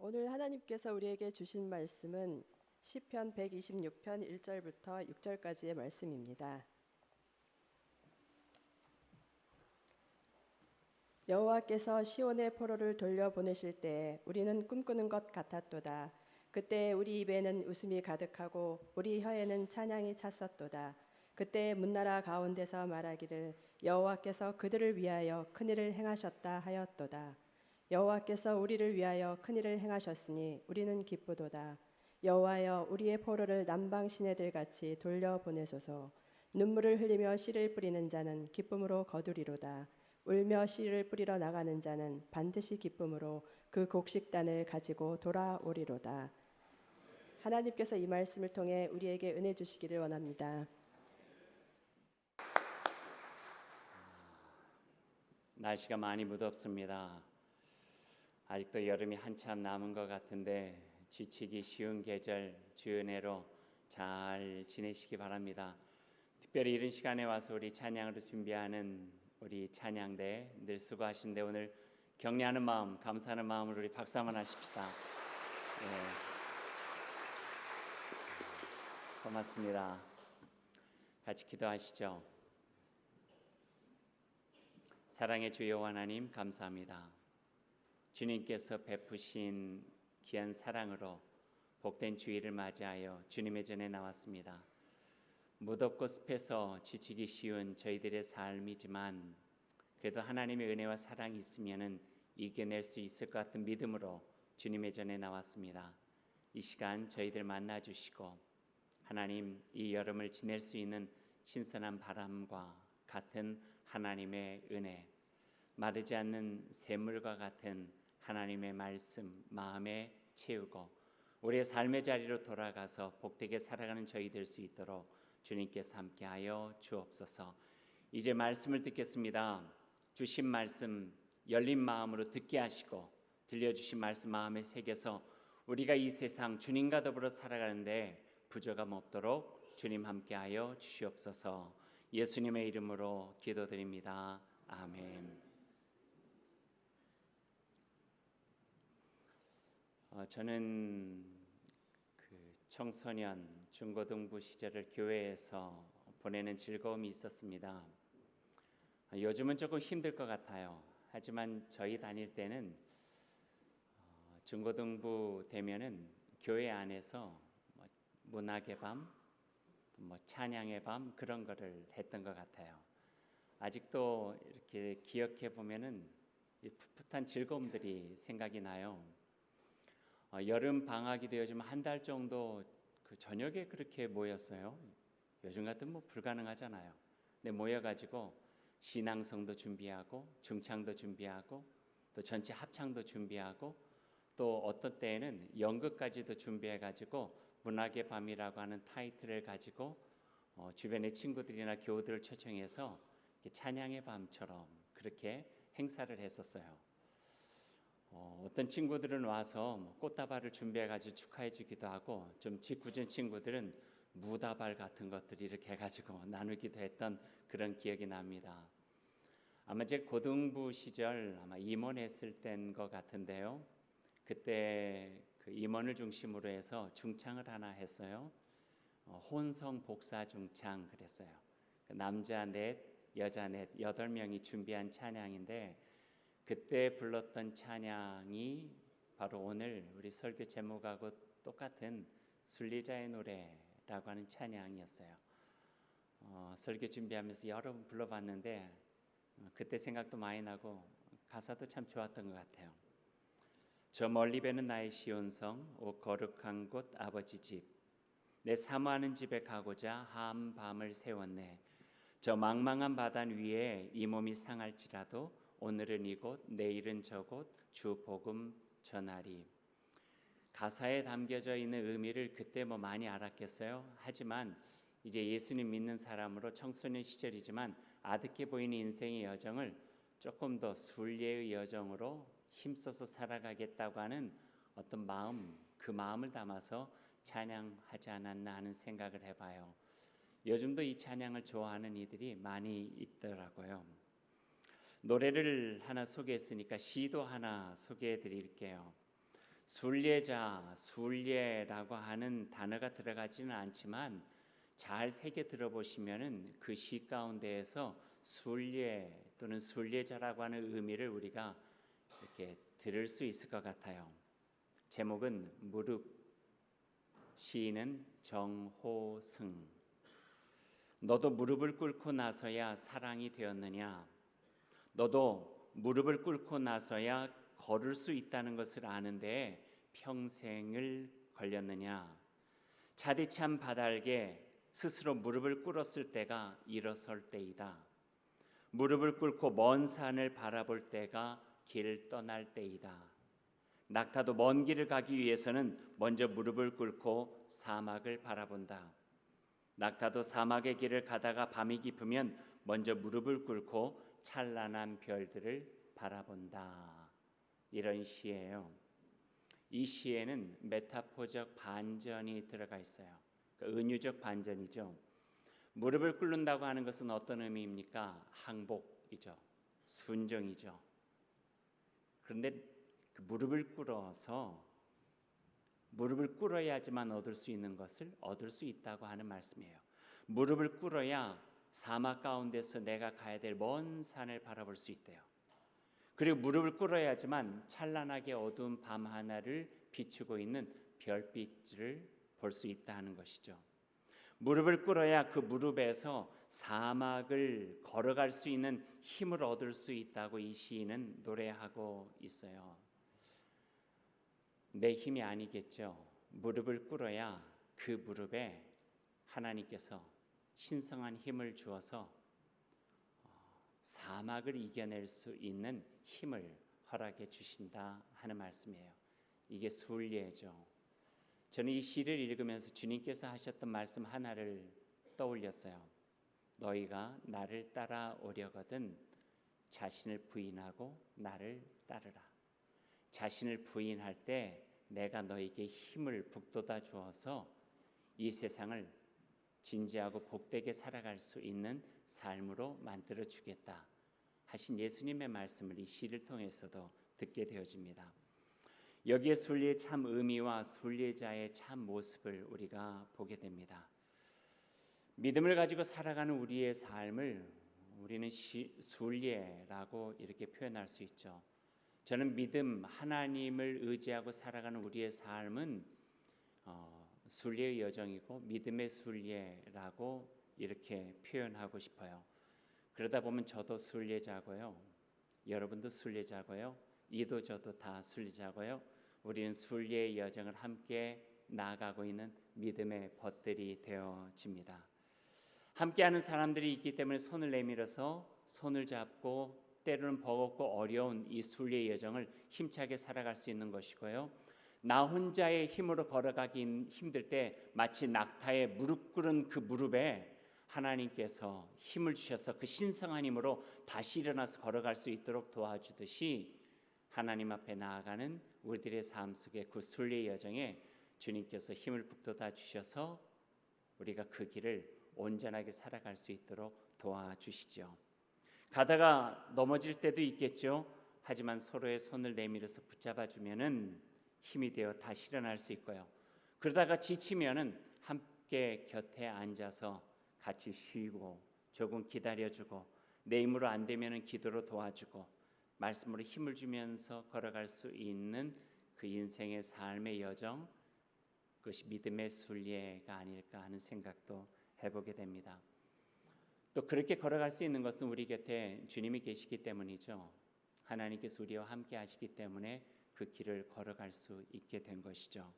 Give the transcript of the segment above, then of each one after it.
오늘 하나님께서 우리에게 주신 말씀은 시편 126편 1절부터 6절까지의 말씀입니다. 여호와께서 시온의 포로를 돌려보내실 때에 우리는 꿈꾸는 것 같았도다. 그때 우리 입에는 웃음이 가득하고 우리 혀에는 찬양이 찼었도다. 그때 문나라 가운데서 말하기를 여호와께서 그들을 위하여 큰일을 행하셨다 하였도다. 여호와께서 우리를 위하여 큰일을 행하셨으니 우리는 기쁘도다. 여호와여, 우리의 포로를 남방 시내들 같이 돌려보내소서. 눈물을 흘리며 씨를 뿌리는 자는 기쁨으로 거두리로다. 울며 씨를 뿌리러 나가는 자는 반드시 기쁨으로 그 곡식단을 가지고 돌아오리로다. 하나님께서 이 말씀을 통해 우리에게 은혜 주시기를 원합니다. 날씨가 많이 무덥습니다. 아직도 여름이 한참 남은 것 같은데 지치기 쉬운 계절 주의 은혜로 잘 지내시기 바랍니다. 특별히 이런 시간에 와서 우리 찬양으로 준비하는 우리 찬양대 늘 수고하신데 오늘 격려하는 마음, 감사하는 마음으로 우리 박수 한번 하십시다. 네. 고맙습니다. 같이 기도하시죠. 사랑의 주 여호와 하나님, 감사합니다. 주님께서 베푸신 귀한 사랑으로 복된 주일을 맞이하여 주님의 전에 나왔습니다. 무덥고 습해서 지치기 쉬운 저희들의 삶이지만 그래도 하나님의 은혜와 사랑이 있으면 이겨낼 수 있을 것 같은 믿음으로 주님의 전에 나왔습니다. 이 시간 저희들 만나주시고 하나님, 이 여름을 지낼 수 있는 신선한 바람과 같은 하나님의 은혜, 마르지 않는 샘물과 같은 하나님의 말씀 마음에 채우고 우리의 삶의 자리로 돌아가서 복되게 살아가는 저희 될 수 있도록 주님께서 함께하여 주옵소서. 이제 말씀을 듣겠습니다. 주신 말씀 열린 마음으로 듣게 하시고 들려주신 말씀 마음에 새겨서 우리가 이 세상 주님과 더불어 살아가는데 부족함 없도록 주님 함께하여 주시옵소서. 예수님의 이름으로 기도드립니다. 아멘. 저는 청소년 중고등부 시절을 교회에서 보내는 즐거움이 있었습니다. 요즘은 조금 힘들 것 같아요. 하지만 저희 다닐 때는 중고등부 되면은 교회 안에서 문학의 밤, 찬양의 밤 그런 거를 했던 것 같아요. 아직도 이렇게 기억해 보면은 풋풋한 즐거움들이 생각이 나요. 여름 방학이 되어지면 한 달 정도 그 저녁에 그렇게 모였어요. 요즘 같으면 불가능하잖아요. 근데 모여가지고 신앙성도 준비하고 중창도 준비하고 또 전체 합창도 준비하고 또 어떤 때에는 연극까지도 준비해가지고 문학의 밤이라고 하는 타이틀을 가지고 주변의 친구들이나 교우들을 초청해서 찬양의 밤처럼 그렇게 행사를 했었어요. 어떤 친구들은 와서 꽃다발을 준비해가지고 축하해주기도 하고 좀 짓궂은 친구들은 무다발 같은 것들 이렇게 해가지고 나누기도 했던 그런 기억이 납니다. 아마 제 고등부 시절 아마 임원했을 때인 것 같은데요. 그때 그 임원을 중심으로 해서 중창을 하나 했어요. 혼성 복사 중창 그랬어요. 남자 넷, 여자 넷, 8명이 준비한 찬양인데 그때 불렀던 찬양이 바로 오늘 우리 설교 제목하고 똑같은 순리자의 노래라고 하는 찬양이었어요. 설교 준비하면서 여러 번 불러봤는데 그때 생각도 많이 나고 가사도 참 좋았던 것 같아요. 저 멀리 뵈는 나의 시온성, 오 거룩한 곳 아버지 집, 내 사모하는 집에 가고자 한 밤을 세웠네. 저 망망한 바다 위에 이 몸이 상할지라도 오늘은 이곳 내일은 저곳 주 복음 전하리. 가사에 담겨져 있는 의미를 그때 많이 알았겠어요. 하지만 이제 예수님 믿는 사람으로 청소년 시절이지만 아득해 보이는 인생의 여정을 조금 더 순례의 여정으로 힘써서 살아가겠다고 하는 어떤 마음, 그 마음을 담아서 찬양하지 않았나 하는 생각을 해봐요. 요즘도 이 찬양을 좋아하는 이들이 많이 있더라고요. 노래를 하나 소개했으니까 시도 하나 소개해 드릴게요. 순례자, 순례라고 하는 단어가 들어가지는 않지만 잘 새겨 들어보시면은 그 시 가운데에서 순례 또는 순례자라고 하는 의미를 우리가 이렇게 들을 수 있을 것 같아요. 제목은 무릎, 시인은 정호승. 너도 무릎을 꿇고 나서야 사랑이 되었느냐? 너도 무릎을 꿇고 나서야 걸을 수 있다는 것을 아는데 평생을 걸렸느냐? 차디찬 바닥에 스스로 무릎을 꿇었을 때가 일어설 때이다. 무릎을 꿇고 먼 산을 바라볼 때가 길 떠날 때이다. 낙타도 먼 길을 가기 위해서는 먼저 무릎을 꿇고 사막을 바라본다. 낙타도 사막의 길을 가다가 밤이 깊으면 먼저 무릎을 꿇고 찬란한 별들을 바라본다. 이런 시예요. 이 시에는 메타포적 반전이 들어가 있어요. 그러니까 은유적 반전이죠. 무릎을 꿇는다고 하는 것은 어떤 의미입니까? 항복이죠. 순종이죠. 그런데 그 무릎을 꿇어야지만 얻을 수 있는 것을 얻을 수 있다고 하는 말씀이에요. 무릎을 꿇어야 사막 가운데서 내가 가야 될 먼 산을 바라볼 수 있대요. 그리고 무릎을 꿇어야지만 찬란하게 어두운 밤 하나를 비추고 있는 별빛을 볼 수 있다는 것이죠. 무릎을 꿇어야 그 무릎에서 사막을 걸어갈 수 있는 힘을 얻을 수 있다고 이 시인은 노래하고 있어요. 내 힘이 아니겠죠. 무릎을 꿇어야 그 무릎에 하나님께서 신성한 힘을 주어서 사막을 이겨낼 수 있는 힘을 허락해 주신다 하는 말씀이에요. 이게 순례죠. 저는 이 시를 읽으면서 주님께서 하셨던 말씀 하나를 떠올렸어요. 너희가 나를 따라오려거든 자신을 부인하고 나를 따르라. 자신을 부인할 때 내가 너에게 힘을 북돋아 주어서 이 세상을 진지하고 복되게 살아갈 수 있는 삶으로 만들어 주겠다 하신 예수님의 말씀을 이 시를 통해서도 듣게 되어집니다. 여기에 순례의 참 의미와 순례자의 참 모습을 우리가 보게 됩니다. 믿음을 가지고 살아가는 우리의 삶을 우리는 순례라고 이렇게 표현할 수 있죠. 저는 믿음, 하나님을 의지하고 살아가는 우리의 삶은 순례의 여정이고 믿음의 순례라고 이렇게 표현하고 싶어요. 그러다 보면 저도 순례자고요. 여러분도 순례자고요. 이도 저도 다 순례자고요. 우리는 순례의 여정을 함께 나아가고 있는 믿음의 벗들이 되어집니다. 함께하는 사람들이 있기 때문에 손을 내밀어서 손을 잡고 때로는 버겁고 어려운 이 순례의 여정을 힘차게 살아갈 수 있는 것이고요. 나 혼자의 힘으로 걸어가기 힘들 때 마치 낙타의 무릎 꿇은 그 무릎에 하나님께서 힘을 주셔서 그 신성한 힘으로 다시 일어나서 걸어갈 수 있도록 도와주듯이 하나님 앞에 나아가는 우리들의 삶 속에 그 순례의 여정에 주님께서 힘을 북돋아 주셔서 우리가 그 길을 온전하게 살아갈 수 있도록 도와주시죠. 가다가 넘어질 때도 있겠죠. 하지만 서로의 손을 내밀어서 붙잡아 주면은 힘이 되어 다시 일어날 수 있고요. 그러다가 지치면은 함께 곁에 앉아서 같이 쉬고 조금 기다려주고 내 힘으로 안 되면은 기도로 도와주고 말씀으로 힘을 주면서 걸어갈 수 있는 그 인생의 삶의 여정, 그것이 믿음의 순례가 아닐까 하는 생각도 해보게 됩니다. 또 그렇게 걸어갈 수 있는 것은 우리 곁에 주님이 계시기 때문이죠. 하나님께서 우리와 함께 하시기 때문에 그 길을 걸어갈 수 있게 된 것이죠.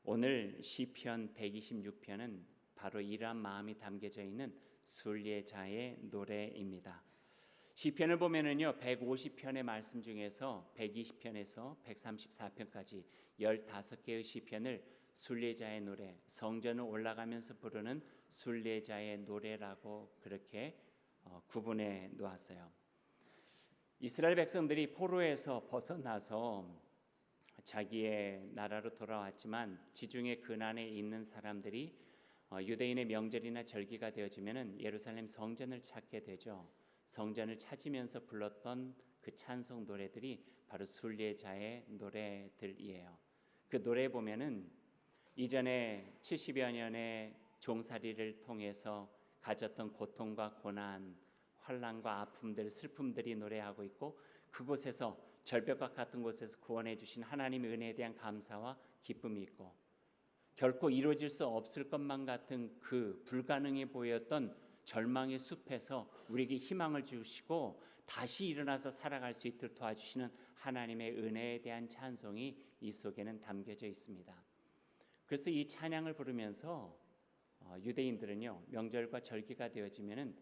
오늘 시편 126편은 바로 이러한 마음이 담겨져 있는 순례자의 노래입니다. 시편을 보면은요 150편의 말씀 중에서 120편에서 134편까지 15개의 시편을 순례자의 노래, 성전을 올라가면서 부르는 순례자의 노래라고 그렇게 구분해 놓았어요. 이스라엘 백성들이 포로에서 벗어나서 자기의 나라로 돌아왔지만 지중해 근안에 있는 사람들이 유대인의 명절이나 절기가 되어지면은 예루살렘 성전을 찾게 되죠. 성전을 찾으면서 불렀던 그 찬송 노래들이 바로 순례자의 노래들이에요. 그 노래 보면은 이전에 70여 년의 종살이를 통해서 가졌던 고통과 고난, 환난과 아픔들, 슬픔들이 노래하고 있고, 그곳에서 절벽과 같은 곳에서 구원해 주신 하나님의 은혜에 대한 감사와 기쁨이 있고, 결코 이루어질 수 없을 것만 같은 그 불가능해 보였던 절망의 숲에서 우리에게 희망을 주시고 다시 일어나서 살아갈 수 있도록 도와주시는 하나님의 은혜에 대한 찬송이 이 속에는 담겨져 있습니다. 그래서 이 찬양을 부르면서 유대인들은요, 명절과 절기가 되어지면은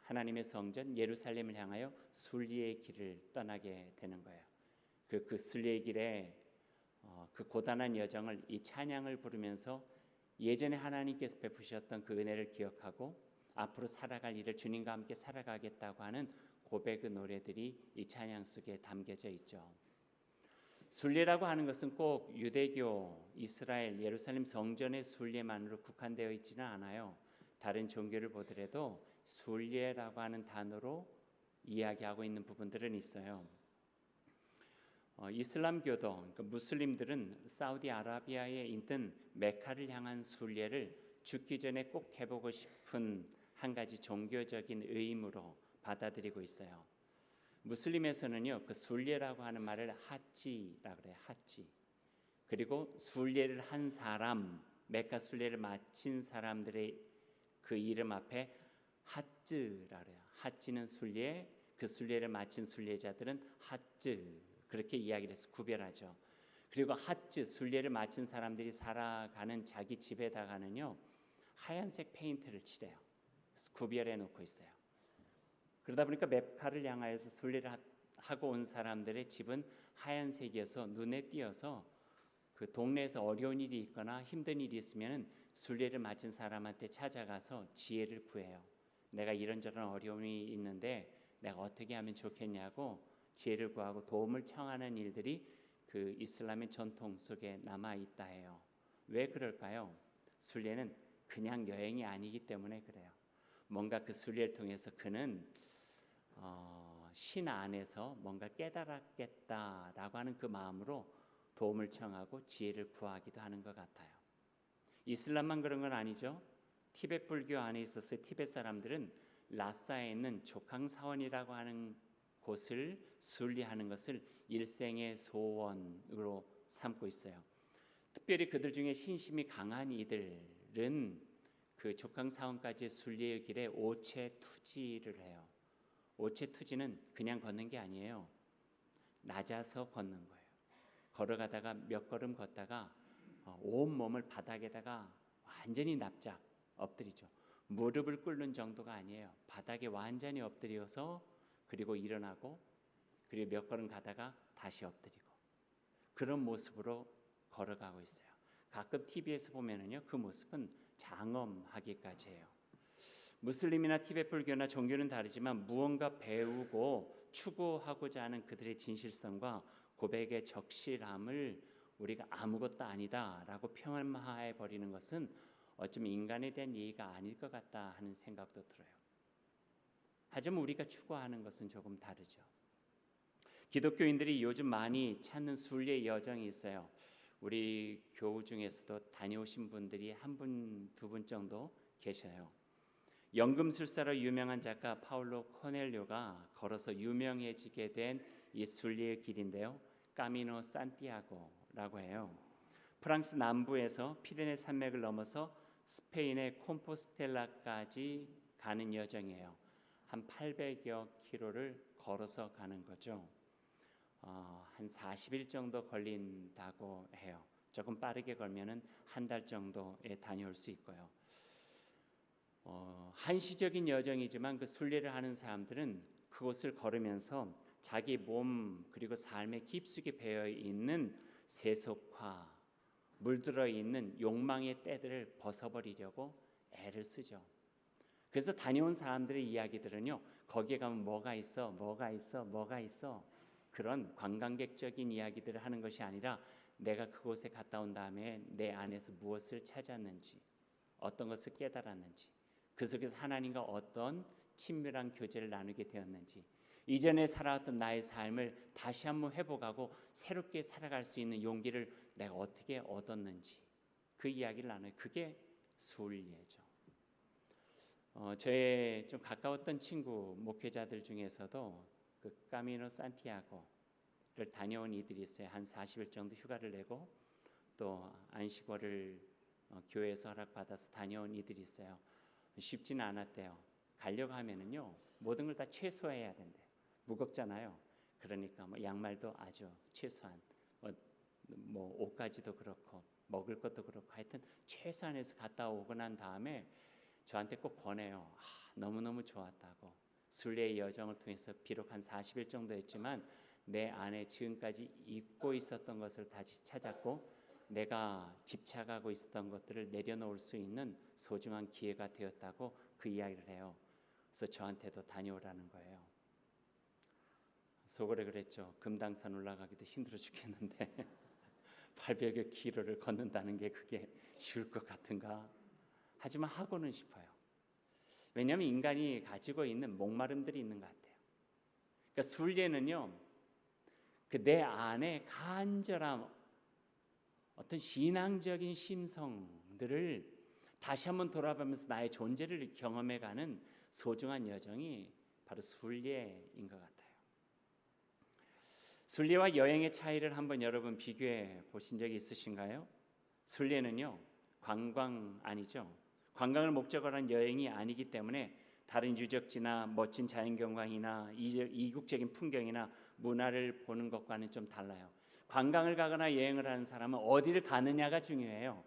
하나님의 성전 예루살렘을 향하여 순리의 길을 떠나게 되는 거예요. 그 순리의 길에 그 고단한 여정을 이 찬양을 부르면서 예전에 하나님께서 베푸셨던 그 은혜를 기억하고 앞으로 살아갈 일을 주님과 함께 살아가겠다고 하는 고백의 노래들이 이 찬양 속에 담겨져 있죠. 순례라고 하는 것은 꼭 유대교, 이스라엘, 예루살렘 성전의 순례만으로 국한되어 있지는 않아요. 다른 종교를 보더라도 순례라고 하는 단어로 이야기하고 있는 부분들은 있어요. 이슬람교도, 그러니까 무슬림들은 사우디아라비아에 있는 메카를 향한 순례를 죽기 전에 꼭 해보고 싶은 한 가지 종교적인 의무로 받아들이고 있어요. 무슬림에서는요, 그 순례라고 하는 말을 하지라고 그래요. 하지. 그리고 순례를 한 사람, 메카 순례를 마친 사람들의 그 이름 앞에 하즈라고 그래요. 하지는 순례, 그 순례를 마친 순례자들은 하즈, 그렇게 이야기를 해서 구별하죠. 그리고 하즈, 순례를 마친 사람들이 살아가는 자기 집에다가는요, 하얀색 페인트를 칠해요. 그래서 구별해 놓고 있어요. 그러다 보니까 메카를 향하여서 순례를 하고 온 사람들의 집은 하얀색이어서 눈에 띄어서 그 동네에서 어려운 일이 있거나 힘든 일이 있으면 순례를 마친 사람한테 찾아가서 지혜를 구해요. 내가 이런저런 어려움이 있는데 내가 어떻게 하면 좋겠냐고 지혜를 구하고 도움을 청하는 일들이 그 이슬람의 전통 속에 남아 있다 해요. 왜 그럴까요? 순례는 그냥 여행이 아니기 때문에 그래요. 뭔가 그 순례를 통해서 그는 신 안에서 뭔가 깨달았겠다라고 하는 그 마음으로 도움을 청하고 지혜를 구하기도 하는 것 같아요. 이슬람만 그런 건 아니죠. 티베트 불교 안에 있어서 티베트 사람들은 라사에 있는 조캉사원이라고 하는 곳을 순례하는 것을 일생의 소원으로 삼고 있어요. 특별히 그들 중에 신심이 강한 이들은 그 조캉사원까지 순례의 길에 오체투지를 해요. 오체투지는 그냥 걷는 게 아니에요. 낮아서 걷는 거예요. 걸어가다가 몇 걸음 걷다가 온 몸을 바닥에다가 완전히 납작 엎드리죠. 무릎을 꿇는 정도가 아니에요. 바닥에 완전히 엎드려서 그리고 일어나고 그리고 몇 걸음 가다가 다시 엎드리고 그런 모습으로 걸어가고 있어요. 가끔 TV에서 보면은요, 그 모습은 장엄하기까지 해요. 무슬림이나 티베트 불교나 종교는 다르지만 무언가 배우고 추구하고자 하는 그들의 진실성과 고백의 적실함을 우리가 아무것도 아니다라고 평안해 버리는 것은 어쩌면 인간에 대한 예의가 아닐 것 같다 하는 생각도 들어요. 하지만 우리가 추구하는 것은 조금 다르죠. 기독교인들이 요즘 많이 찾는 순례 여정이 있어요. 우리 교우 중에서도 다녀오신 분들이 한 분, 두 분 정도 계셔요. 연금술사로 유명한 작가 파울로 코넬료가 걸어서 유명해지게 된 이 순례의 길인데요. 까미노 산티아고라고 해요. 프랑스 남부에서 피레네 산맥을 넘어서 스페인의 콤포스텔라까지 가는 여정이에요. 한 800여 킬로를 걸어서 가는 거죠. 한 40일 정도 걸린다고 해요. 조금 빠르게 걸면은 한 달 정도에 다녀올 수 있고요. 한시적인 여정이지만 그 순례를 하는 사람들은 그곳을 걸으면서 자기 몸 그리고 삶에 깊숙이 배어 있는 세속화, 물들어 있는 욕망의 때들을 벗어버리려고 애를 쓰죠. 그래서 다녀온 사람들의 이야기들은요, 거기에 가면 뭐가 있어, 뭐가 있어, 뭐가 있어, 그런 관광객적인 이야기들을 하는 것이 아니라 내가 그곳에 갔다 온 다음에 내 안에서 무엇을 찾았는지, 어떤 것을 깨달았는지, 그 속에서 하나님과 어떤 친밀한 교제를 나누게 되었는지, 이전에 살아왔던 나의 삶을 다시 한번 회복하고 새롭게 살아갈 수 있는 용기를 내가 어떻게 얻었는지 그 이야기를 나눠요. 그게 순례죠. 저의 좀 가까웠던 친구 목회자들 중에서도 그 까미노 산티아고를 다녀온 이들이 있어요. 한 40일 정도 휴가를 내고 또 안식월을 교회에서 허락받아서 다녀온 이들이 있어요. 쉽지는 않았대요. 가려고 하면은요 모든 걸 다 최소화해야 된대요. 무겁잖아요. 그러니까 뭐 양말도 아주 최소한, 뭐 옷까지도 그렇고 먹을 것도 그렇고 하여튼 최소한에서 갔다 오고 난 다음에 저한테 꼭 권해요. 너무너무 좋았다고. 순례의 여정을 통해서 비록 한 40일 정도였지만 내 안에 지금까지 잊고 있었던 것을 다시 찾았고 내가 집착하고 있었던 것들을 내려놓을 수 있는 소중한 기회가 되었다고 그 이야기를 해요. 그래서 저한테도 다녀오라는 거예요. 속으로 그랬죠. 금당산 올라가기도 힘들어 죽겠는데 800여 킬로를 걷는다는 게 그게 쉬울 것 같은가? 하지만 하고는 싶어요. 왜냐하면 인간이 가지고 있는 목마름들이 있는 것 같아요. 그러니까 순례는요, 그 내 안에 간절한 어떤 신앙적인 심성들을 다시 한번 돌아보면서 나의 존재를 경험해가는 소중한 여정이 바로 순례인 것 같아요. 순례와 여행의 차이를 한번 여러분 비교해 보신 적이 있으신가요? 순례는요, 관광 아니죠. 관광을 목적으로 한 여행이 아니기 때문에 다른 유적지나 멋진 자연경관이나 이국적인 풍경이나 문화를 보는 것과는 좀 달라요. 관광을 가거나 여행을 하는 사람은 어디를 가느냐가 중요해요.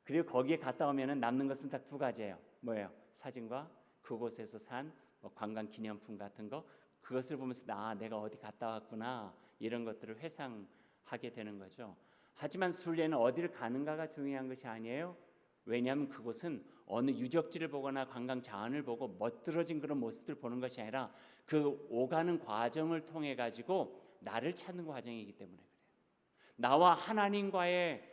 그리고 거기에 갔다 오면 남는 것은 딱 두 가지예요. 뭐예요? 사진과 그곳에서 산 관광 기념품 같은 거, 그것을 보면서 내가 어디 갔다 왔구나 이런 것들을 회상하게 되는 거죠. 하지만 순례는 어디를 가는가가 중요한 것이 아니에요. 왜냐하면 그곳은 어느 유적지를 보거나 관광 자원을 보고 멋들어진 그런 모습들을 보는 것이 아니라 그 오가는 과정을 통해 가지고 나를 찾는 과정이기 때문에 그래요. 나와 하나님과의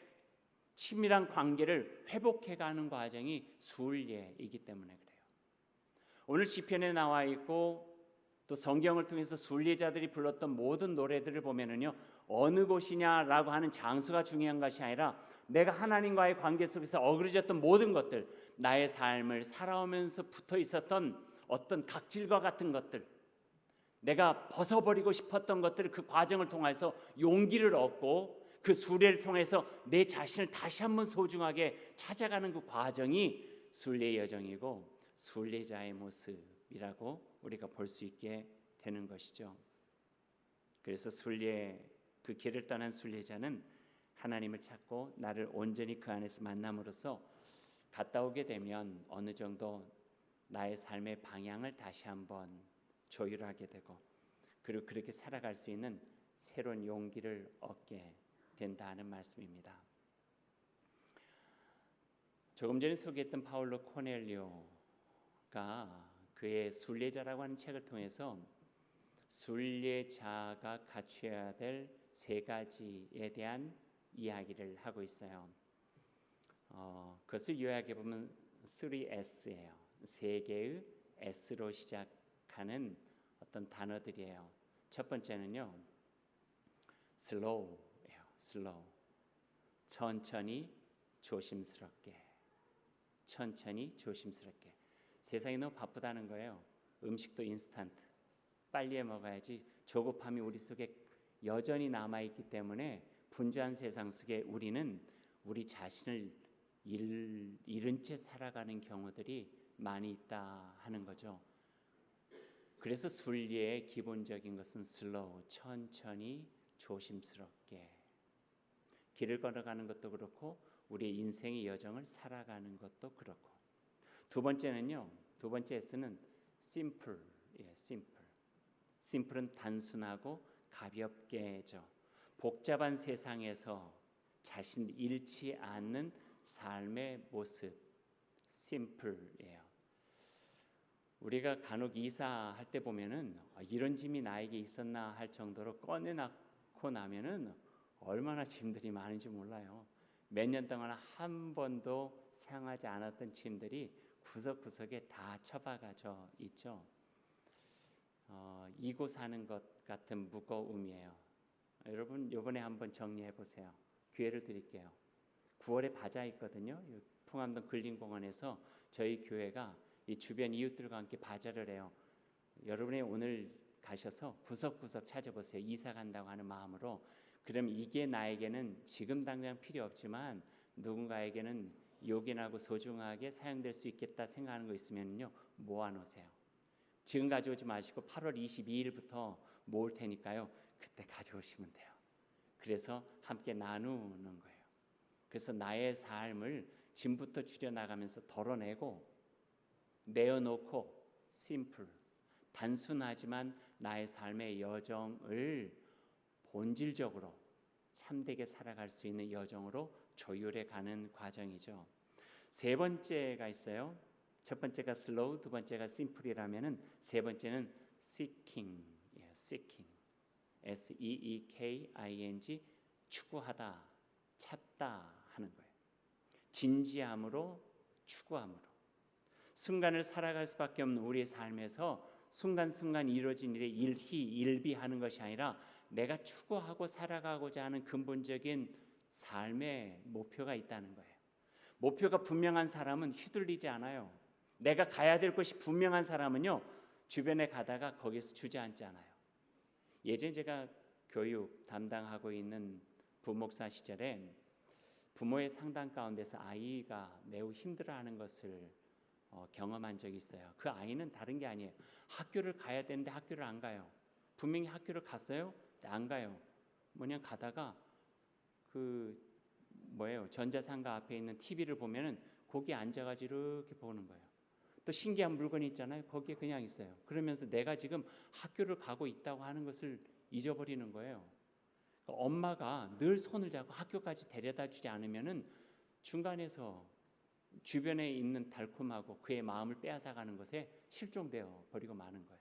친밀한 관계를 회복해가는 과정이 순례이기 때문에 그래요. 오늘 시편에 나와 있고 또 성경을 통해서 순례자들이 불렀던 모든 노래들을 보면은요, 어느 곳이냐라고 하는 장소가 중요한 것이 아니라 내가 하나님과의 관계 속에서 어그러졌던 모든 것들, 나의 삶을 살아오면서 붙어 있었던 어떤 각질과 같은 것들, 내가 벗어버리고 싶었던 것들을 그 과정을 통해서 용기를 얻고 그 순례를 통해서 내 자신을 다시 한번 소중하게 찾아가는 그 과정이 순례의 여정이고 순례자의 모습이라고 우리가 볼 수 있게 되는 것이죠. 그래서 순례, 그 길을 떠난 순례자는 하나님을 찾고 나를 온전히 그 안에서 만남으로써 갔다 오게 되면 어느 정도 나의 삶의 방향을 다시 한번 조율하게 되고 그리고 그렇게 살아갈 수 있는 새로운 용기를 얻게 된다는 말씀입니다. 조금 전에 소개했던 파울로 코넬료가 그의 순례자라고 하는 책을 통해서 순례자가 갖춰야 될 세 가지에 대한 이야기를 하고 있어요. 그것을 요약해 보면 3S예요. 세 개의 S로 시작하는 어떤 단어들이에요. 첫 번째는요, slow예요. slow. 천천히 조심스럽게. 천천히 조심스럽게. 세상이 너무 바쁘다는 거예요. 음식도 인스턴트. 빨리 해 먹어야지. 조급함이 우리 속에 여전히 남아있기 때문에 분주한 세상 속에 우리는 우리 자신을 잃은 채 살아가는 경우들이 많이 있다 하는 거죠. 그래서 순례의 기본적인 것은 슬로우, 천천히 조심스럽게. 길을 걸어가는 것도 그렇고 우리의 인생의 여정을 살아가는 것도 그렇고. 두 번째는요, 두 번째 S는 simple, simple. simple은 단순하고 가볍게죠. 복잡한 세상에서 자신을 잃지 않는 삶의 모습, simple예요. 우리가 간혹 이사할 때 보면은 이런 짐이 나에게 있었나 할 정도로 꺼내놓고 나면은 얼마나 짐들이 많은지 몰라요. 몇 년 동안 한 번도 사용하지 않았던 짐들이 구석구석에 다 처박아져 있죠. 이고 사는 것 같은 무거움이에요. 여러분 이번에 한번 정리해 보세요. 기회를 드릴게요. 9월에 바자 있거든요. 풍암동 근린공원에서 저희 교회가 이 주변 이웃들과 함께 바자를 해요. 여러분이 오늘 가셔서 구석구석 찾아보세요. 이사 간다고 하는 마음으로. 그럼 이게 나에게는 지금 당장 필요 없지만 누군가에게는 요긴하고 소중하게 사용될 수 있겠다 생각하는 거 있으면요, 모아놓으세요. 지금 가져오지 마시고 8월 22일부터 모을 테니까요, 그때 가져오시면 돼요. 그래서 함께 나누는 거예요. 그래서 나의 삶을 짐부터 줄여나가면서 덜어내고 내어놓고 심플, 단순하지만 나의 삶의 여정을 본질적으로 참되게 살아갈 수 있는 여정으로 조율해 가는 과정이죠. 세 번째가 있어요. 첫 번째가 slow, 두 번째가 simple이라면은 세 번째는 seeking, seeking, S-E-E-K-I-N-G, 추구하다, 찾다 하는 거예요. 진지함으로, 추구함으로. 순간을 살아갈 수밖에 없는 우리의 삶에서 순간순간 이루어진 일에 일희일비하는 것이 아니라 내가 추구하고 살아가고자 하는 근본적인 삶의 목표가 있다는 거예요. 목표가 분명한 사람은 휘둘리지 않아요. 내가 가야 될 곳이 분명한 사람은요, 주변에 가다가 거기서 주저앉지 않아요. 예전에 제가 교육 담당하고 있는 부목사 시절에 부모의 상담 가운데서 아이가 매우 힘들어하는 것을 경험한 적이 있어요. 그 아이는 다른 게 아니에요. 학교를 가야 되는데 학교를 안 가요. 분명히 학교를 갔어요. 안 가요. 뭐냐, 가다가 전자상가 앞에 있는 TV를 보면은 거기에 앉아가지고 이렇게 보는 거예요. 또 신기한 물건이 있잖아요. 거기에 그냥 있어요. 그러면서 내가 지금 학교를 가고 있다고 하는 것을 잊어버리는 거예요. 그러니까 엄마가 늘 손을 잡고 학교까지 데려다 주지 않으면은 중간에서 주변에 있는 달콤하고 그의 마음을 빼앗아가는 것에 실종되어 버리고 마는 거예요.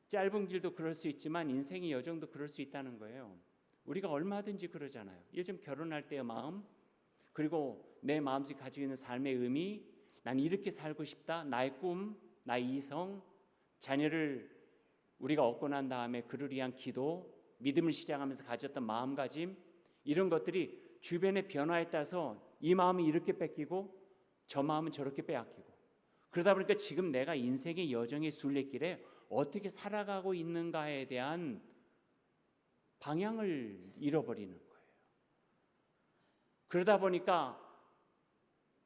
짧은 길도 그럴 수 있지만 인생의 여정도 그럴 수 있다는 거예요. 우리가 얼마든지 그러잖아요. 요즘 결혼할 때의 마음, 그리고 내 마음속에 가지고 있는 삶의 의미, 난 이렇게 살고 싶다, 나의 꿈, 나의 이성, 자녀를 우리가 얻고 난 다음에 그를 위한 기도, 믿음을 시작하면서 가졌던 마음가짐, 이런 것들이 주변의 변화에 따라서 이 마음이 이렇게 뺏기고 저 마음은 저렇게 빼앗기고, 그러다 보니까 지금 내가 인생의 여정의 순례길에 어떻게 살아가고 있는가에 대한 방향을 잃어버리는 거예요. 그러다 보니까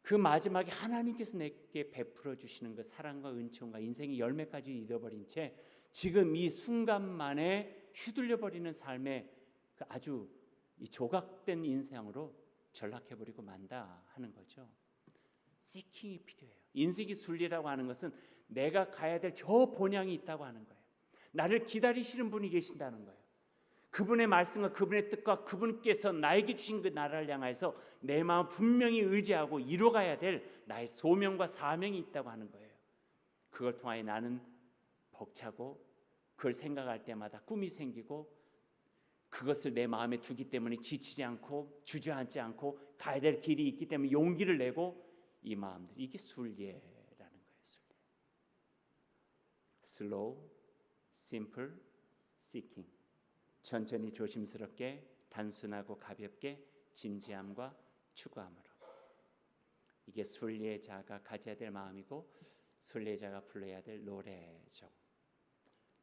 그 마지막에 하나님께서 내게 베풀어 주시는 그 사랑과 은총과 인생의 열매까지 잃어버린 채 지금 이 순간만에 휘둘려 버리는 삶의 그 아주 이 조각된 인생으로 전락해 버리고 만다 하는 거죠. 시킹이 필요해요. 인생의 순리라고 하는 것은 내가 가야 될 저 본향이 있다고 하는 거예요. 나를 기다리시는 분이 계신다는 거예요. 그분의 말씀과 그분의 뜻과 그분께서 나에게 주신 그 나라를 향해서 내 마음 분명히 의지하고 이뤄가야 될 나의 소명과 사명이 있다고 하는 거예요. 그걸 통하여 나는 벅차고 그걸 생각할 때마다 꿈이 생기고 그것을 내 마음에 두기 때문에 지치지 않고 주저앉지 않고 가야 될 길이 있기 때문에 용기를 내고 이 마음들, 이게 순례라는 거예요. 순례. Slow, simple, seeking. 천천히 조심스럽게, 단순하고 가볍게, 진지함과 추구함으로. 이게 순례자가 가져야 될 마음이고 순례자가 불러야 될 노래죠.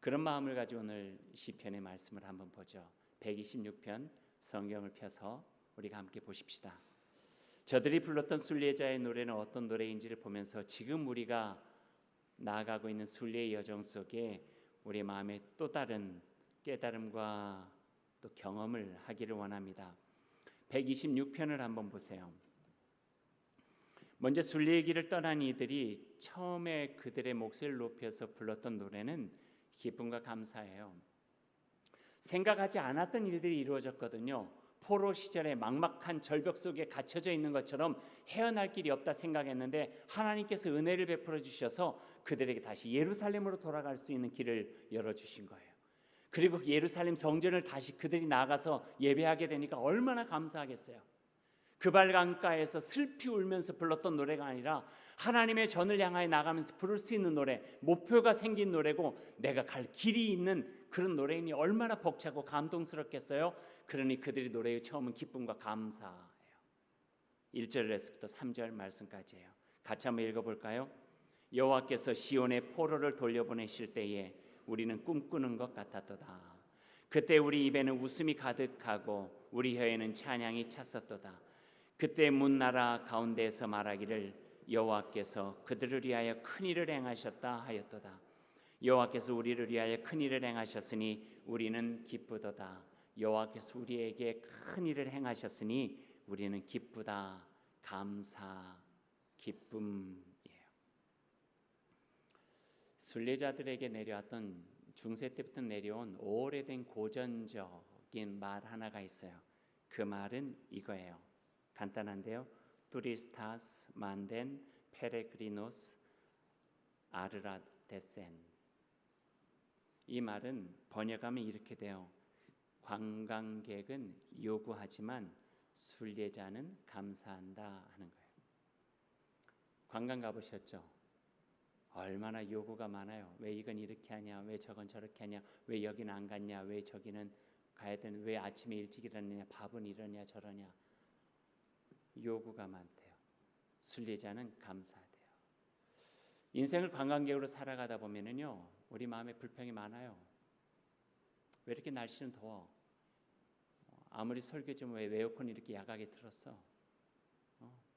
그런 마음을 가지고 오늘 시편의 말씀을 한번 보죠. 126편 성경을 펴서 우리가 함께 보십시다. 저들이 불렀던 순례자의 노래는 어떤 노래인지를 보면서 지금 우리가 나아가고 있는 순례의 여정 속에 우리 마음에 또 다른 깨달음과 또 경험을 하기를 원합니다. 126편을 한번 보세요. 먼저 순례의 길을 떠난 이들이 처음에 그들의 몫을 높여서 불렀던 노래는 기쁨과 감사예요. 생각하지 않았던 일들이 이루어졌거든요. 포로 시절에 막막한 절벽 속에 갇혀져 있는 것처럼 헤어날 길이 없다 생각했는데 하나님께서 은혜를 베풀어 주셔서 그들에게 다시 예루살렘으로 돌아갈 수 있는 길을 열어주신 거예요. 그리고 예루살렘 성전을 다시 그들이 나가서 예배하게 되니까 얼마나 감사하겠어요. 그 발강가에서 슬피 울면서 불렀던 노래가 아니라 하나님의 전을 향하여 나가면서 부를 수 있는 노래, 목표가 생긴 노래고 내가 갈 길이 있는 그런 노래이니 얼마나 벅차고 감동스럽겠어요. 그러니 그들이 노래의 처음은 기쁨과 감사예요. 1절에서부터 3절 말씀까지예요. 같이 한번 읽어볼까요? 여호와께서 시온의 포로를 돌려보내실 때에 우리는 꿈꾸는 것 같았도다. 그때 우리 입에는 웃음이 가득하고 우리 혀에는 찬양이 찼었도다. 그때 문나라 가운데에서 말하기를 여호와께서 그들을 위하여 큰 일을 행하셨다 하였도다. 여호와께서 우리를 위하여 큰 일을 행하셨으니 우리는 기쁘도다. 여호와께서 우리에게 큰 일을 행하셨으니 우리는 기쁘다. 감사, 기쁨이에요. 순례자들에게 내려왔던 중세 때부터 내려온 오래된 고전적인 말 하나가 있어요. 그 말은 이거예요. 간단한데요. turistas manden peregrinos arratesen. 이 말은 번역하면 이렇게 돼요. 관광객은 요구하지만 순례자는 감사한다 하는 거예요. 관광 가보셨죠? 얼마나 요구가 많아요. 왜 이건 이렇게 하냐? 왜 저건 저렇게 하냐? 왜 여기는 안 갔냐? 왜 저기는 가야 되는? 왜 아침에 일찍 일어나냐? 밥은 이러냐 저러냐? 요구가 많대요. 순례자는 감사하대요. 인생을 관광객으로 살아가다 보면은요, 우리 마음에 불평이 많아요. 왜 이렇게 날씨는 더워? 아무리 설교 좀 왜 에어컨 이렇게 야각에 틀었어?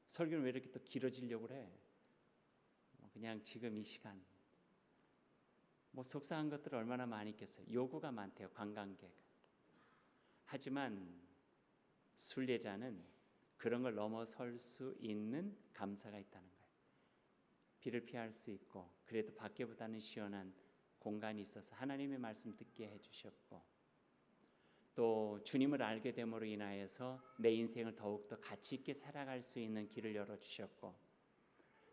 설교는 왜 이렇게 또 길어지려고 그래? 그냥 지금 이 시간. 속상한 것들 얼마나 많이 있겠어요. 요구가 많대요. 관광객. 하지만 순례자는 그런 걸 넘어설 수 있는 감사가 있다는 거예요. 비를 피할 수 있고 그래도 밖에보다는 시원한 공간이 있어서 하나님의 말씀 듣게 해주셨고 또 주님을 알게 됨으로 인하여서 내 인생을 더욱더 가치 있게 살아갈 수 있는 길을 열어주셨고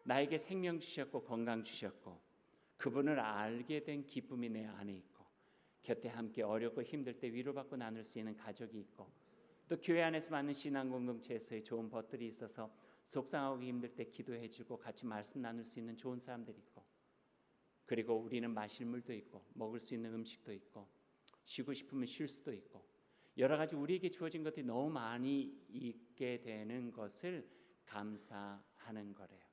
나에게 생명 주셨고 건강 주셨고 그분을 알게 된 기쁨이 내 안에 있고 곁에 함께 어렵고 힘들 때 위로받고 나눌 수 있는 가족이 있고 또 교회 안에서 만든 신앙 공동체에서의 좋은 벗들이 있어서 속상하고 힘들 때 기도해주고 같이 말씀 나눌 수 있는 좋은 사람들이 있고 그리고 우리는 마실 물도 있고 먹을 수 있는 음식도 있고 쉬고 싶으면 쉴 수도 있고 여러 가지 우리에게 주어진 것들이 너무 많이 있게 되는 것을 감사하는 거래요.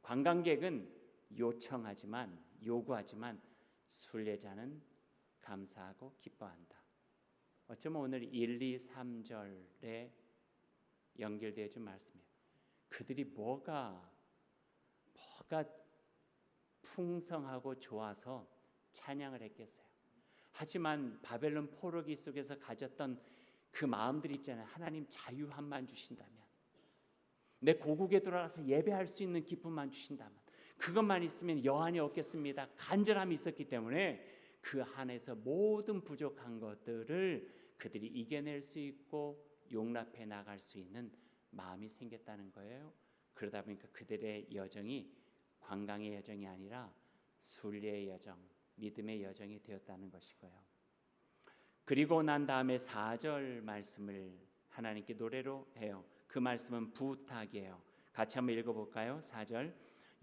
관광객은 요청하지만 요구하지만 순례자는 감사하고 기뻐한다. 어쩌면 오늘 1, 2, 3절에 연결되어 준 말씀이에요. 그들이 뭐가 풍성하고 좋아서 찬양을 했겠어요. 하지만 바벨론 포로기 속에서 가졌던 그 마음들 있잖아요. 하나님 자유함만 주신다면 내 고국에 돌아가서 예배할 수 있는 기쁨만 주신다면 그것만 있으면 여한이 없겠습니다. 간절함이 있었기 때문에 그 안에서 모든 부족한 것들을 그들이 이겨낼 수 있고 용납해 나갈 수 있는 마음이 생겼다는 거예요. 그러다 보니까 그들의 여정이 관광의 여정이 아니라 순례의 여정, 믿음의 여정이 되었다는 것이고요. 그리고 난 다음에 4절 말씀을 하나님께 노래로 해요. 그 말씀은 부탁이에요. 같이 한번 읽어볼까요? 4절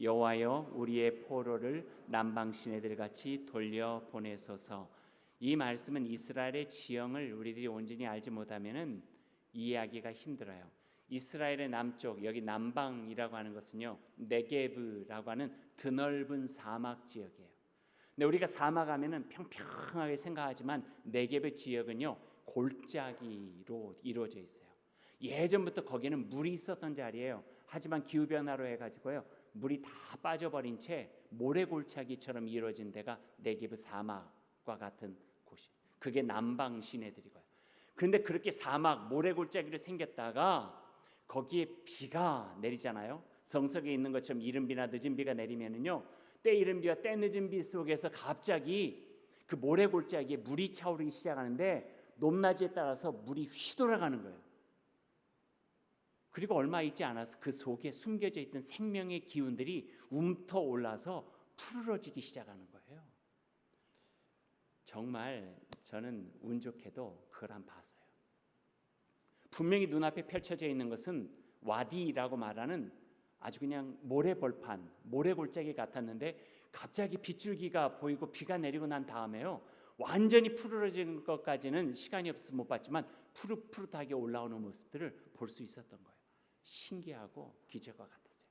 여호와여 우리의 포로를 남방 시내들같이 돌려보내소서. 이 말씀은 이스라엘의 지형을 우리들이 온전히 알지 못하면은 이해하기가 힘들어요. 이스라엘의 남쪽 여기 남방이라고 하는 것은요 네게브라고 하는 드넓은 사막 지역이에요. 근데 우리가 사막 하면은 평평하게 생각하지만 네게브 지역은요 골짜기로 이루어져 있어요. 예전부터 거기는 물이 있었던 자리예요. 하지만 기후 변화로 해가지고요 물이 다 빠져버린 채 모래골짜기처럼 이루어진 데가 네게브 사막과 같은 곳이. 그게 남방 시내들이고요. 그런데 그렇게 사막 모래골짜기로 생겼다가 거기에 비가 내리잖아요. 성석에 있는 것처럼 이른 비나 늦은 비가 내리면은요 때 이른 비와 때 늦은 비 속에서 갑자기 그 모래골짜기에 물이 차오르기 시작하는데 높낮이에 따라서 물이 휘돌아가는 거예요. 그리고 얼마 있지 않아서 그 속에 숨겨져 있던 생명의 기운들이 움터 올라서 푸르러지기 시작하는 거예요. 정말 저는 운 좋게도 그걸 안 봤어요. 분명히 눈앞에 펼쳐져 있는 것은 와디라고 말하는 아주 그냥 모래벌판, 모래골짜기 같았는데 갑자기 빗줄기가 보이고 비가 내리고 난 다음에요, 완전히 푸르러진 것까지는 시간이 없어서 못 봤지만 푸릇푸릇하게 올라오는 모습들을 볼 수 있었던 거예요. 신기하고 기적과 같았어요.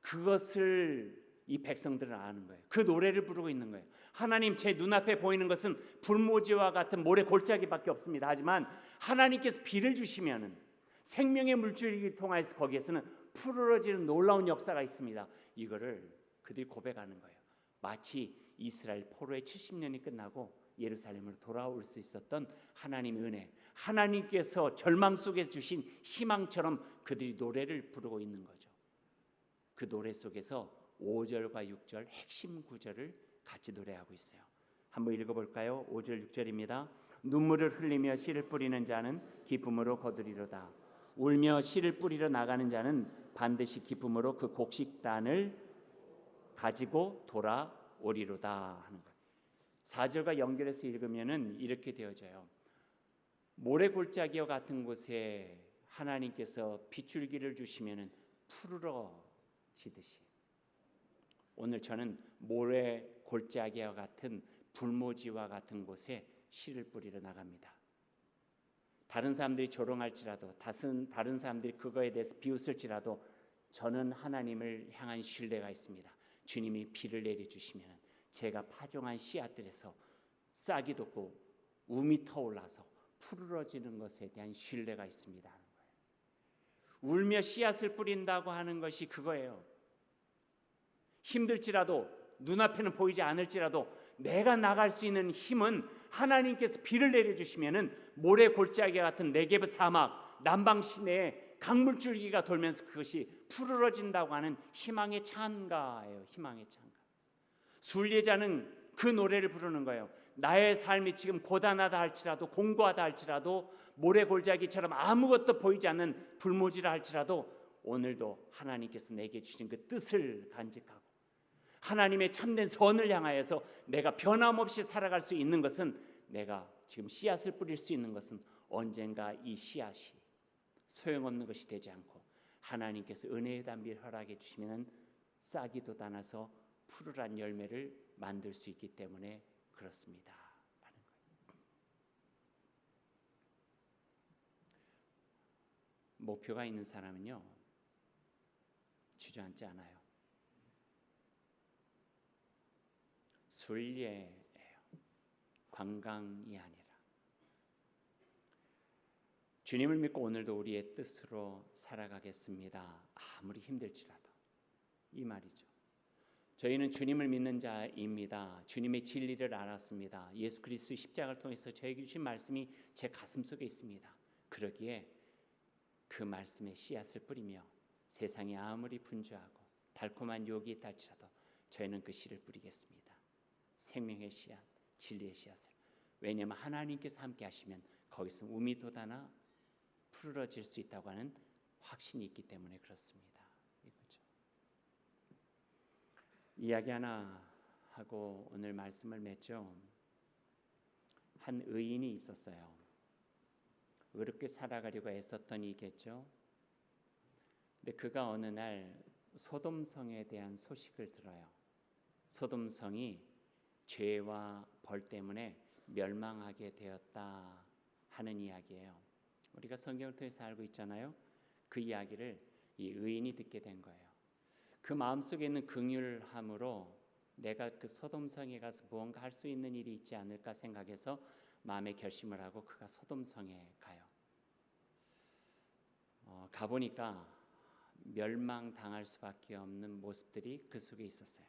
그것을 이 백성들은 아는 거예요. 그 노래를 부르고 있는 거예요. 하나님, 제 눈앞에 보이는 것은 불모지와 같은 모래 골짜기밖에 없습니다. 하지만 하나님께서 비를 주시면은 생명의 물줄기를 통해서 거기에서는 푸르러지는 놀라운 역사가 있습니다. 이거를 그들이 고백하는 거예요. 마치 이스라엘 포로의 70년이 끝나고 예루살렘으로 돌아올 수 있었던 하나님의 은혜, 하나님께서 절망 속에 주신 희망처럼 그들이 노래를 부르고 있는 거죠. 그 노래 속에서 5절과 6절 핵심 구절을 같이 노래하고 있어요. 한번 읽어볼까요? 5절 6절입니다. 눈물을 흘리며 씨를 뿌리는 자는 기쁨으로 거두리로다. 울며 씨를 뿌리러 나가는 자는 반드시 기쁨으로 그 곡식단을 가지고 돌아오리로다 하는 거예요. 4절과 연결해서 읽으면은 이렇게 되어져요. 모래골짜기와 같은 곳에 하나님께서 빗줄기를 주시면은 푸르러지듯이 오늘 저는 모래골짜기와 같은 불모지와 같은 곳에 씨를 뿌리러 나갑니다. 다른 사람들이 조롱할지라도, 다른 사람들이 그거에 대해서 비웃을지라도 저는 하나님을 향한 신뢰가 있습니다. 주님이 비를 내려주시면 제가 파종한 씨앗들에서 싹이 돋고 움이 터올라서 푸르러지는 것에 대한 신뢰가 있습니다 하는 거예요. 울며 씨앗을 뿌린다고 하는 것이 그거예요. 힘들지라도, 눈앞에는 보이지 않을지라도 내가 나갈 수 있는 힘은 하나님께서 비를 내려주시면은 모래 골짜기 같은 네게브 사막, 남방 시내에 강물줄기가 돌면서 그것이 푸르러진다고 하는 희망의 찬가예요. 희망의 찬가. 순례자는 그 노래를 부르는 거예요. 나의 삶이 지금 고단하다 할지라도, 공고하다 할지라도, 모래 골짜기처럼 아무것도 보이지 않는 불모지라 할지라도 오늘도 하나님께서 내게 주신 그 뜻을 간직하고 하나님의 참된 선을 향하여서 내가 변함없이 살아갈 수 있는 것은, 내가 지금 씨앗을 뿌릴 수 있는 것은 언젠가 이 씨앗이 소용없는 것이 되지 않고 하나님께서 은혜의 담비를 허락해 주시면 싹이 돋아나서 푸르란 열매를 만들 수 있기 때문에 그렇습니다 하는 거예요. 목표가 있는 사람은요, 주저앉지 않아요. 순례예요. 관광이 아니라. 주님을 믿고 오늘도 우리의 뜻으로 살아가겠습니다. 아무리 힘들지라도. 이 말이죠. 저희는 주님을 믿는 자입니다. 주님의 진리를 알았습니다. 예수 그리스도의 십자가를 통해서 저에게 주신 말씀이 제 가슴 속에 있습니다. 그러기에 그 말씀에 씨앗을 뿌리며 세상이 아무리 분주하고 달콤한 유혹이 있다 할지라도 저희는 그 씨를 뿌리겠습니다. 생명의 씨앗, 진리의 씨앗을. 왜냐하면 하나님께서 함께 하시면 거기서 움이 돋아나 푸르러질 수 있다고 하는 확신이 있기 때문에 그렇습니다. 이거죠. 이야기 하나 하고 오늘 말씀을 맺죠. 한 의인이 있었어요. 의롭게 살아가려고 애썼던 이겠죠. 근데 그가 어느 날 소돔성에 대한 소식을 들어요. 소돔성이 죄와 벌 때문에 멸망하게 되었다 하는 이야기예요. 우리가 성경을 통해서 알고 있잖아요. 그 이야기를 이 의인이 듣게 된 거예요. 그 마음속에 있는 긍휼함으로 내가 그 소돔성에 가서 무언가 할 수 있는 일이 있지 않을까 생각해서 마음에 결심을 하고 그가 소돔성에 가요. 가보니까 멸망당할 수밖에 없는 모습들이 그 속에 있었어요.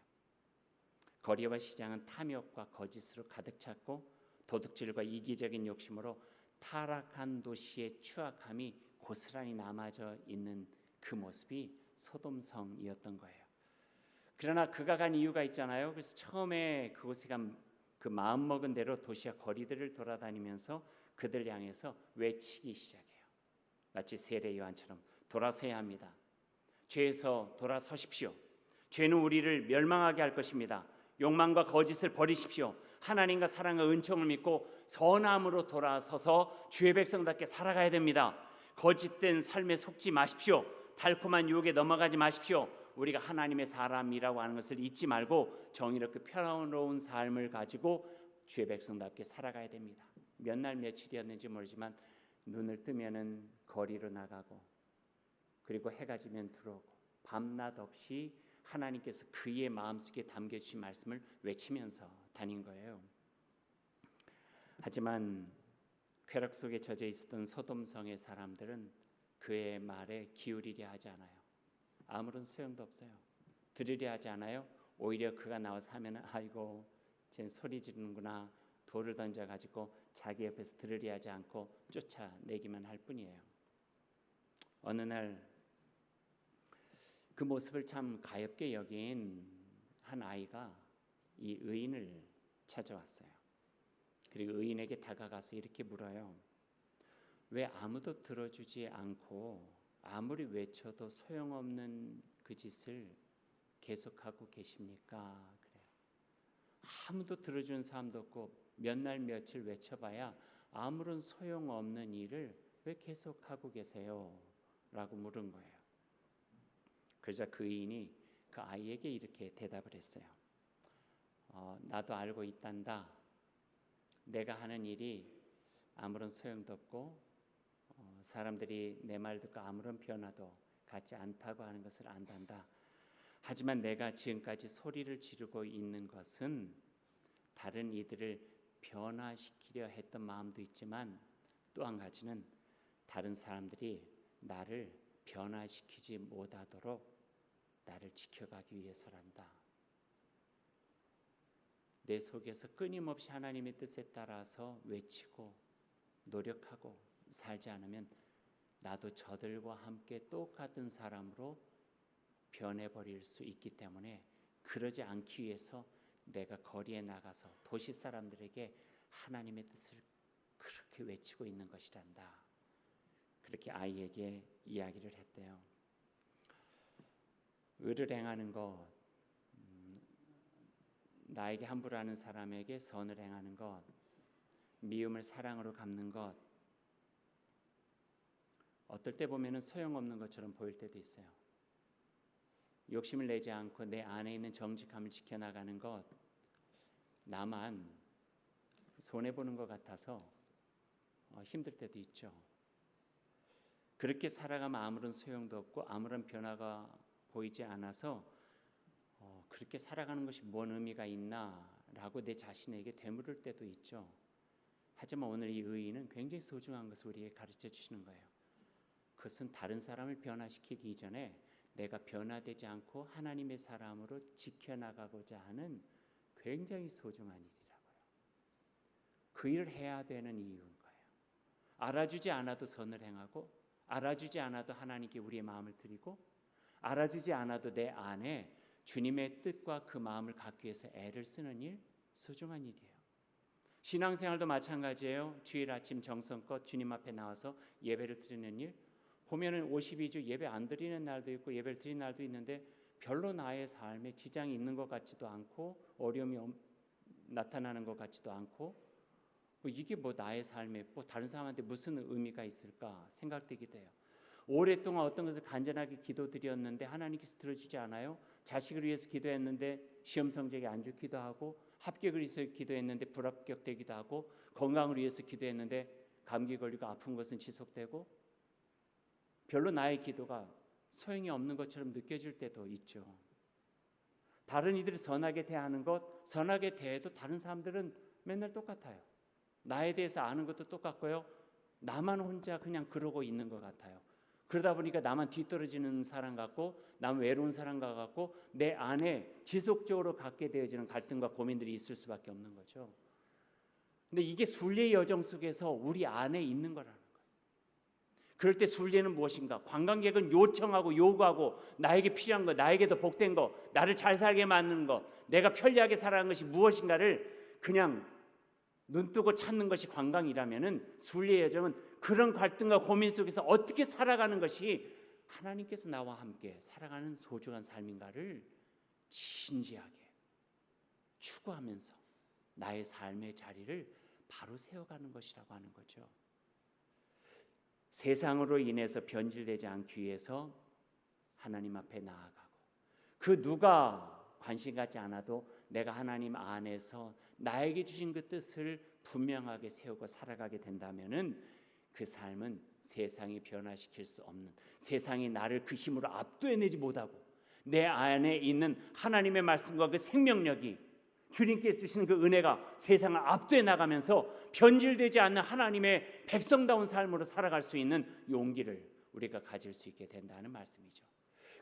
거리와 시장은 탐욕과 거짓으로 가득 찼고 도둑질과 이기적인 욕심으로 타락한 도시의 추악함이 고스란히 남아져 있는 그 모습이 소돔성이었던 거예요. 그러나 그가 간 이유가 있잖아요. 그래서 처음에 그곳에 간 그 마음먹은 대로 도시와 거리들을 돌아다니면서 그들 향해서 외치기 시작해요. 마치 세례 요한처럼 돌아서야 합니다. 죄에서 돌아서십시오. 죄는 우리를 멸망하게 할 것입니다. 욕망과 거짓을 버리십시오. 하나님과 사랑과 은총을 믿고 선함으로 돌아서서 주의 백성답게 살아가야 됩니다. 거짓된 삶에 속지 마십시오. 달콤한 유혹에 넘어가지 마십시오. 우리가 하나님의 사람이라고 하는 것을 잊지 말고 정의롭게 평화로운 삶을 가지고 주의 백성답게 살아가야 됩니다. 몇 날 며칠이었는지 모르지만 눈을 뜨면은 거리로 나가고 그리고 해가 지면 들어오고 밤낮 없이 하나님께서 그의 마음속에 담겨주신 말씀을 외치면서 다닌 거예요. 하지만 쾌락 속에 젖어 있었던 소돔성의 사람들은 그의 말에 기울이려 하지 않아요. 아무런 소용도 없어요. 들으려 하지 않아요. 오히려 그가 나와서 하면 아이고 쟤는 소리 지르는구나, 돌을 던져가지고 자기 옆에서 들으려 하지 않고 쫓아내기만 할 뿐이에요. 어느 날 그 모습을 참 가엾게 여긴 한 아이가 이 의인을 찾아왔어요. 그리고 의인에게 다가가서 이렇게 물어요. 왜 아무도 들어주지 않고 아무리 외쳐도 소용없는 그 짓을 계속하고 계십니까? 그래요. 아무도 들어주는 사람도 없고 몇 날 며칠 외쳐봐야 아무런 소용없는 일을 왜 계속하고 계세요? 라고 물은 거예요. 그러자 그 의인이 그 아이에게 이렇게 대답을 했어요. 나도 알고 있단다. 내가 하는 일이 아무런 소용도 없고 사람들이 내 말 듣고 아무런 변화도 갖지 않다고 하는 것을 안단다. 하지만 내가 지금까지 소리를 지르고 있는 것은 다른 이들을 변화시키려 했던 마음도 있지만 또 한 가지는 다른 사람들이 나를 변화시키지 못하도록 나를 지켜가기 위해서란다. 내 속에서 끊임없이 하나님의 뜻에 따라서 외치고 노력하고 살지 않으면 나도 저들과 함께 똑같은 사람으로 변해버릴 수 있기 때문에 그러지 않기 위해서 내가 거리에 나가서 도시 사람들에게 하나님의 뜻을 그렇게 외치고 있는 것이란다. 그렇게 아이에게 이야기를 했대요. 의를 행하는 것, 나에게 함부로 하는 사람에게 선을 행하는 것, 미움을 사랑으로 갚는 것, 어떨 때 보면은 소용없는 것처럼 보일 때도 있어요. 욕심을 내지 않고 내 안에 있는 정직함을 지켜나가는 것, 나만 손해보는 것 같아서 힘들 때도 있죠. 그렇게 살아가면 아무런 소용도 없고 아무런 변화가 보이지 않아서 그렇게 살아가는 것이 뭔 의미가 있나라고 내 자신에게 되물을 때도 있죠. 하지만 오늘 이 의의는 굉장히 소중한 것을 우리에게 가르쳐 주시는 거예요. 그것은 다른 사람을 변화시키기 이전에 내가 변화되지 않고 하나님의 사람으로 지켜나가고자 하는 굉장히 소중한 일이라고요. 그 일을 해야 되는 이유인 거예요. 알아주지 않아도 선을 행하고 알아주지 않아도 하나님께 우리의 마음을 드리고 알아주지 않아도 내 안에 주님의 뜻과 그 마음을 갖기 위해서 애를 쓰는 일, 소중한 일이에요. 신앙생활도 마찬가지예요. 주일 아침 정성껏 주님 앞에 나와서 예배를 드리는 일, 보면은 52주 예배 안 드리는 날도 있고 예배를 드리는 날도 있는데 별로 나의 삶에 지장이 있는 것 같지도 않고 어려움이 나타나는 것 같지도 않고 이게 뭐 나의 삶에 뭐 다른 사람한테 무슨 의미가 있을까 생각되기도 해요. 오랫동안 어떤 것을 간절하게 기도드렸는데 하나님께서 들어주지 않아요. 자식을 위해서 기도했는데 시험 성적이 안 좋기도 하고 합격을 위해서 기도했는데 불합격되기도 하고 건강을 위해서 기도했는데 감기 걸리고 아픈 것은 지속되고 별로 나의 기도가 소용이 없는 것처럼 느껴질 때도 있죠. 다른 이들을 선하게 대하는 것, 선하게 대해도 다른 사람들은 맨날 똑같아요. 나에 대해서 아는 것도 똑같고요. 나만 혼자 그냥 그러고 있는 것 같아요. 그러다 보니까 나만 뒤떨어지는 사람 같고 나만 외로운 사람 같고 내 안에 지속적으로 갖게 되어지는 갈등과 고민들이 있을 수밖에 없는 거죠. 근데 이게 순례의 여정 속에서 우리 안에 있는 거라는 거예요. 그럴 때 순례는 무엇인가? 관광객은 요청하고 요구하고 나에게 필요한 것, 나에게 더 복된 것, 나를 잘 살게 만드는 것, 내가 편리하게 살아가는 것이 무엇인가를 그냥 눈뜨고 찾는 것이 관광이라면은 순례의 여정은 그런 갈등과 고민 속에서 어떻게 살아가는 것이 하나님께서 나와 함께 살아가는 소중한 삶인가를 진지하게 추구하면서 나의 삶의 자리를 바로 세워가는 것이라고 하는 거죠. 세상으로 인해서 변질되지 않기 위해서 하나님 앞에 나아가고 그 누가 관심 갖지 않아도 내가 하나님 안에서 나에게 주신 그 뜻을 분명하게 세우고 살아가게 된다면은 그 삶은 세상이 변화시킬 수 없는, 세상이 나를 그 힘으로 압도해내지 못하고 내 안에 있는 하나님의 말씀과 그 생명력이 주님께서 주시는 그 은혜가 세상을 압도해 나가면서 변질되지 않는 하나님의 백성다운 삶으로 살아갈 수 있는 용기를 우리가 가질 수 있게 된다는 말씀이죠.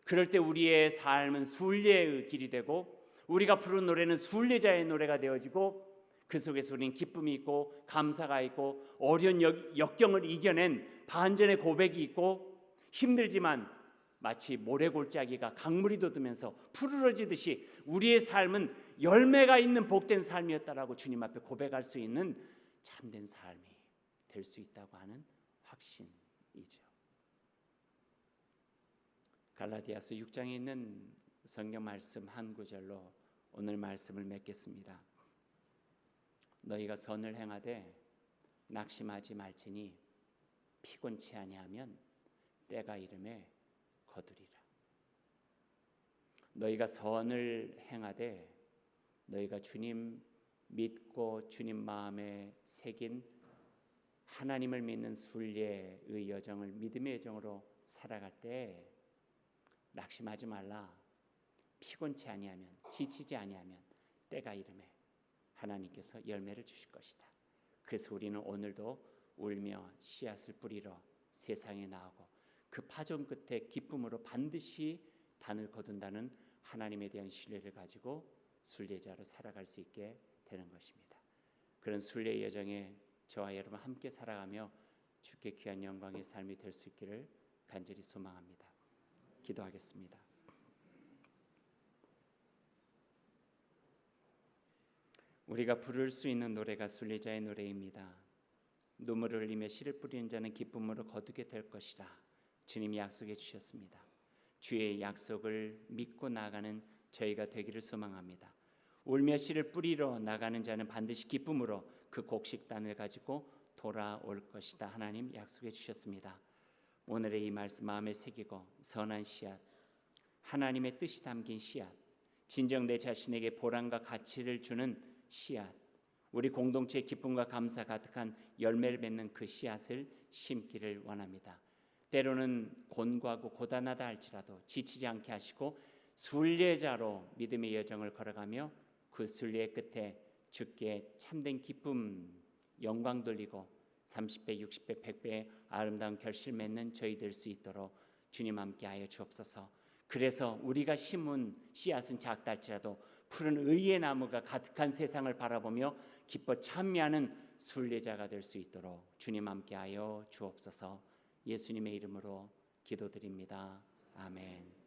그럴 때 우리의 삶은 순례의 길이 되고 우리가 부른 노래는 순례자의 노래가 되어지고 그 속에서 우리는 기쁨이 있고 감사가 있고 어려운 역경을 이겨낸 반전의 고백이 있고 힘들지만 마치 모래골짜기가 강물이 돋으면서 푸르러지듯이 우리의 삶은 열매가 있는 복된 삶이었다라고 주님 앞에 고백할 수 있는 참된 삶이 될 수 있다고 하는 확신이죠. 갈라디아서 6장에 있는 성경 말씀 한 구절로 오늘 말씀을 맺겠습니다. 너희가 선을 행하되 낙심하지 말지니 피곤치 아니하면 때가 이름에 거두리라. 너희가 선을 행하되 너희가 주님 믿고 주님 마음에 새긴 하나님을 믿는 순례의 여정을 믿음의 여정으로 살아갈 때 낙심하지 말라. 피곤치 아니하면 지치지 아니하면 때가 이름에 하나님께서 열매를 주실 것이다. 그래서 우리는 오늘도 울며 씨앗을 뿌리러 세상에 나오고 그 파종 끝에 기쁨으로 반드시 단을 거둔다는 하나님에 대한 신뢰를 가지고 순례자로 살아갈 수 있게 되는 것입니다. 그런 순례 여정에 저와 여러분 함께 살아가며 주께 귀한 영광의 삶이 될 수 있기를 간절히 소망합니다. 기도하겠습니다. 우리가 부를 수 있는 노래가 순례자의 노래입니다. 눈물을 흘리며 씨를 뿌리는 자는 기쁨으로 거두게 될 것이라 주님이 약속해 주셨습니다. 주의 약속을 믿고 나가는 저희가 되기를 소망합니다. 울며 씨를 뿌리러 나가는 자는 반드시 기쁨으로 그 곡식단을 가지고 돌아올 것이다. 하나님 약속해 주셨습니다. 오늘의 이 말씀 마음에 새기고 선한 씨앗, 하나님의 뜻이 담긴 씨앗, 진정 내 자신에게 보람과 가치를 주는 씨앗, 우리 공동체의 기쁨과 감사 가득한 열매를 맺는 그 씨앗을 심기를 원합니다. 때로는 곤고하고 고단하다 할지라도 지치지 않게 하시고 순례자로 믿음의 여정을 걸어가며 그 순례의 끝에 주께 참된 기쁨, 영광 돌리고 30배, 60배, 100배의 아름다운 결실 맺는 저희 될 수 있도록 주님 함께하여 주옵소서. 그래서 우리가 심은 씨앗은 작다 할지라도 푸른 의의 나무가 가득한 세상을 바라보며 기뻐 찬미하는 순례자가 될 수 있도록 주님 함께하여 주옵소서. 예수님의 이름으로 기도드립니다. 아멘.